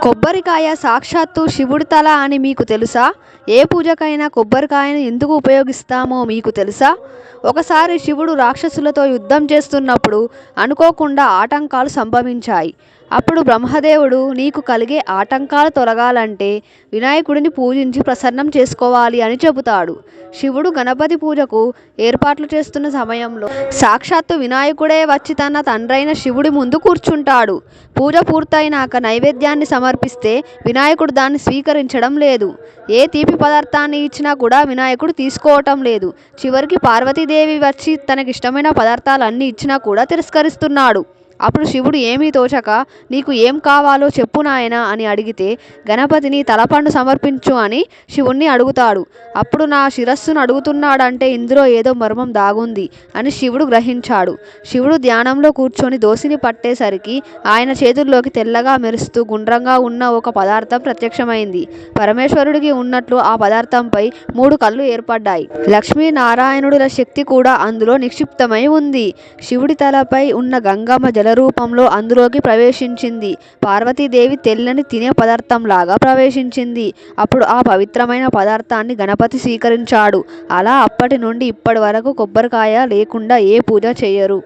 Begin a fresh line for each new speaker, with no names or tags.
కొబ్బరికాయ సాక్షాత్తు శివుడి తల అని మీకు తెలుసా? ఏ పూజకైనా కొబ్బరికాయను ఎందుకు ఉపయోగిస్తామో మీకు తెలుసా? ఒకసారి శివుడు రాక్షసులతో యుద్ధం చేస్తున్నప్పుడు అనుకోకుండా ఆటంకాలు సంభవించాయి. అప్పుడు బ్రహ్మదేవుడు నీకు కలిగే ఆటంకాలు తొలగాలంటే వినాయకుడిని పూజించి ప్రసన్నం చేసుకోవాలి అని చెబుతాడు. శివుడు గణపతి పూజకు ఏర్పాట్లు చేస్తున్న సమయంలో సాక్షాత్తు వినాయకుడే వచ్చి తన తండ్రైన శివుడి ముందు కూర్చుంటాడు. పూజ పూర్తయినాక నైవేద్యాన్ని సమర్పిస్తే వినాయకుడు దాన్ని స్వీకరించడం లేదు. ఏ తీపి పదార్థాన్ని ఇచ్చినా కూడా వినాయకుడు తీసుకోవటం లేదు. చివరికి పార్వతీదేవి వచ్చి తనకిష్టమైన పదార్థాలన్నీ ఇచ్చినా కూడా తిరస్కరిస్తున్నాడు. అప్పుడు శివుడు ఏమీ తోచక నీకు ఏం కావాలో చెప్పు నాయనా అని అడిగితే గణపతిని తలపండు సమర్పించు అని శివుణ్ణి అడుగుతాడు. అప్పుడు నా శిరస్సును అడుగుతున్నాడంటే ఇందులో ఏదో మర్మం దాగుంది అని శివుడు గ్రహించాడు. శివుడు ధ్యానంలో కూర్చొని దోసిని పట్టేసరికి ఆయన చేతుల్లోకి తెల్లగా మెరుస్తూ గుండ్రంగా ఉన్న ఒక పదార్థం ప్రత్యక్షమైంది. పరమేశ్వరుడికి ఉన్నట్లు ఆ పదార్థంపై 3 కళ్ళు ఏర్పడ్డాయి. లక్ష్మీనారాయణుడుల శక్తి కూడా అందులో నిక్షిప్తమై ఉంది. శివుడి తలపై ఉన్న గంగమ్మ జలరూపంలో అందులోకి ప్రవేశించింది. పార్వతీదేవి తెల్లని తినే పదార్థంలాగా ప్రవేశించింది. అప్పుడు ఆ పవిత్రమైన పదార్థాన్ని గణపతి స్వీకరించాడు. అలా అప్పటి నుండి ఇప్పటి వరకు కొబ్బరికాయ లేకుండా ఏ పూజ చేయరు.